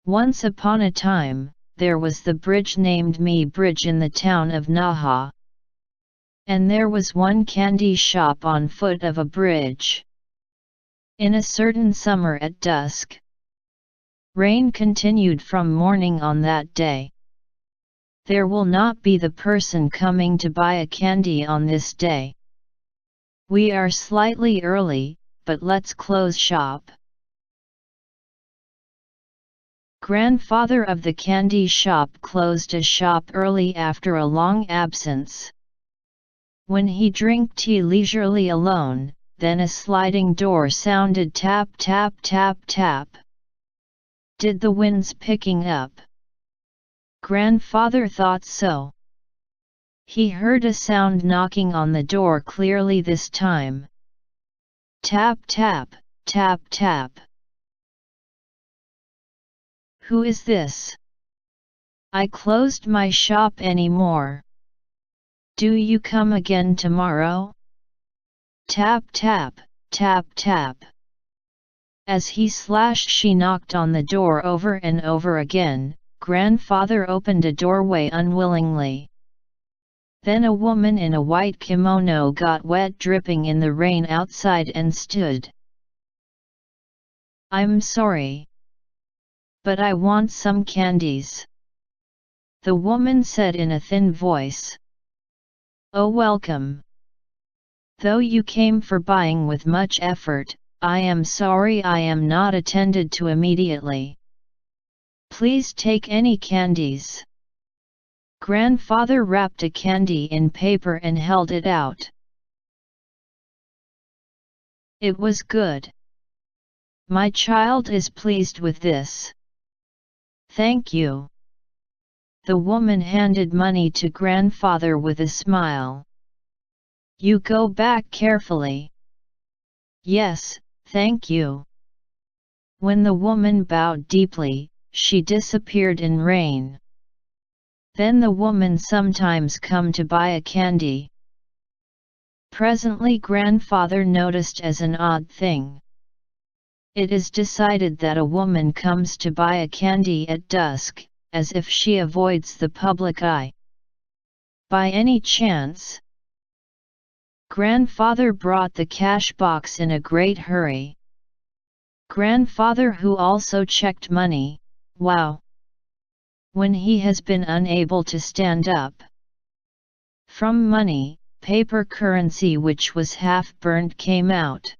Once upon a time, there was the bridge named Me Bridge in the town of Naha. And there was one candy shop on foot of a bridge. In a certain summer at dusk, rain continued from morning on that day. There will not be the person coming to buy a candy on this day. We are slightly early, but let's close shop. Grandfather of the candy shop closed his shop early after a long absence. When he drank tea leisurely alone, then a sliding door sounded tap tap tap tap. Did the winds picking up? Grandfather thought so. He heard a sound knocking on the door clearly this time. Tap tap, tap tap. Who is this? I closed my shop anymore. Do you come again tomorrow? Tap tap, tap tap. As she knocked on the door over and over again, Grandfather opened a doorway unwillingly. Then a woman in a white kimono got wet dripping in the rain outside and stood. I'm sorry, but I want some candies, the woman said in a thin voice. Oh, welcome. Though you came for buying with much effort, I am sorry I am not attended to immediately. Please take any candies. Grandfather wrapped a candy in paper and held it out. It was good. My child is pleased with this. Thank you. The woman handed money to Grandfather with a smile. You go back carefully. Yes, thank you. When the woman bowed deeply, she disappeared in rain. Then the woman sometimes come to buy a candy. Presently Grandfather noticed as an odd thing. It is decided that a woman comes to buy a candy at dusk, as if she avoids the public eye. By any chance? Grandfather brought the cash box in a great hurry. Grandfather who also checked money, wow! When he has been unable to stand up. From money, paper currency which was half burnt came out.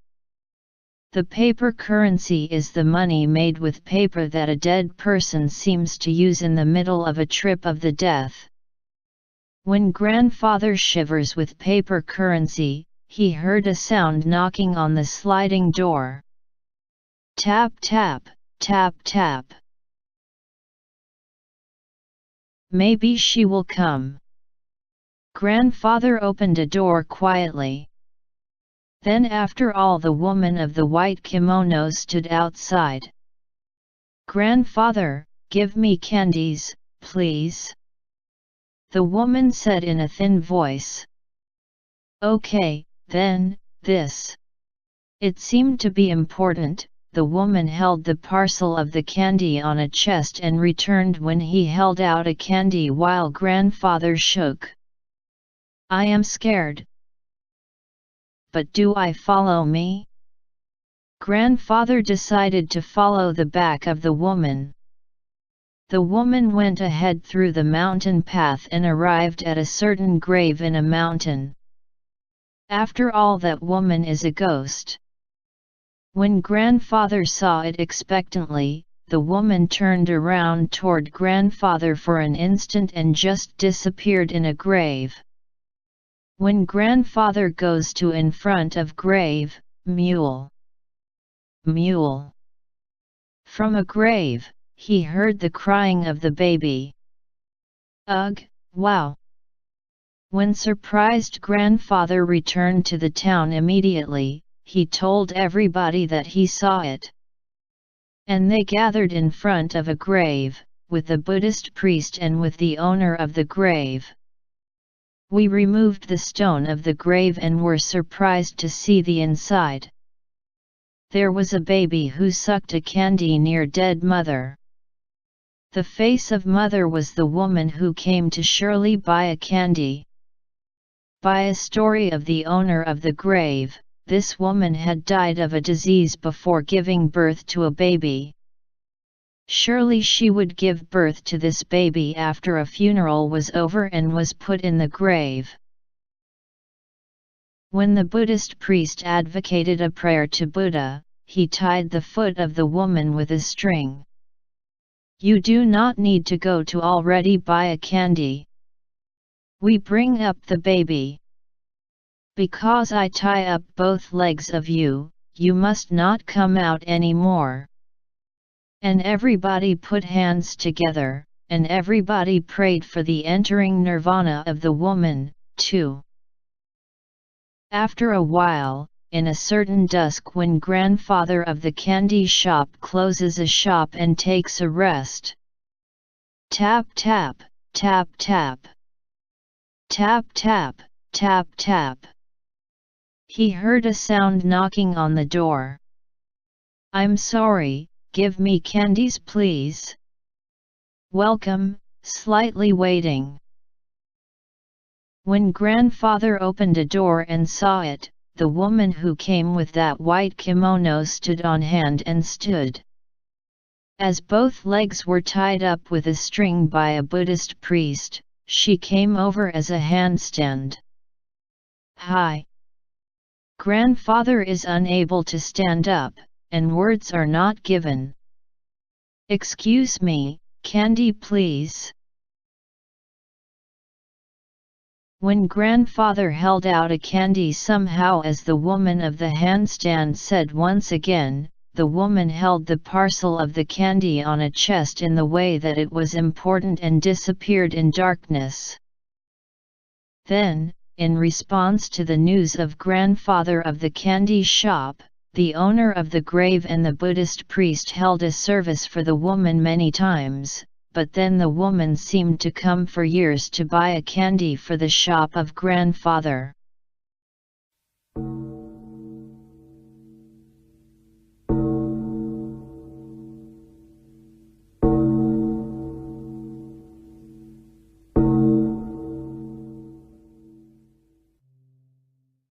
The paper currency is the money made with paper that a dead person seems to use in the middle of a trip of the death. When Grandfather shivers with paper currency, he heard a sound knocking on the sliding door. Tap tap, tap tap. Maybe she will come. Grandfather opened a door quietly. Then after all the woman of the white kimono stood outside. Grandfather, give me candies, please. The woman said in a thin voice. Okay, then, this. It seemed to be important. The woman held the parcel of the candy on a chest and returned when he held out a candy while Grandfather shook. I am scared. But do I follow me? Grandfather decided to follow the back of the woman. The woman went ahead through the mountain path and arrived at a certain grave in a mountain. After all, that woman is a ghost. When Grandfather saw it expectantly, the woman turned around toward Grandfather for an instant and just disappeared in a grave. When Grandfather goes to in front of grave, mule. Mule. From a grave, he heard the crying of the baby. Ugh, wow. When surprised Grandfather returned to the town immediately, he told everybody that he saw it. And they gathered in front of a grave, with the Buddhist priest and with the owner of the grave. We removed the stone of the grave and were surprised to see the inside. There was a baby who sucked a candy near dead mother. The face of mother was the woman who came to Shirley buy a candy. By a story of the owner of the grave, this woman had died of a disease before giving birth to a baby. Surely she would give birth to this baby after a funeral was over and was put in the grave. When the Buddhist priest advocated a prayer to Buddha, he tied the foot of the woman with a string. You do not need to go to already buy a candy. We bring up the baby. Because I tie up both legs of you, you must not come out anymore. And everybody put hands together, and everybody prayed for the entering nirvana of the woman, too. After a while, in a certain dusk when grandfather of the candy shop closes a shop and takes a rest. Tap tap, tap tap. Tap tap, tap tap. He heard a sound knocking on the door. I'm sorry, give me candies please. Welcome, slightly waiting. When grandfather opened a door and saw it, the woman who came with that white kimono stood on hand and stood. As both legs were tied up with a string by a Buddhist priest, she came over as a handstand. Hi. Grandfather is unable to stand up, and words are not given. Excuse me, candy please. When grandfather held out a candy somehow as the woman of the handstand said once again, the woman held the parcel of the candy on a chest in the way that it was important and disappeared in darkness. Then, in response to the news of grandfather of the candy shop, the owner of the grave and the Buddhist priest held a service for the woman many times, but then the woman seemed to come for years to buy a candy for the shop of grandfather.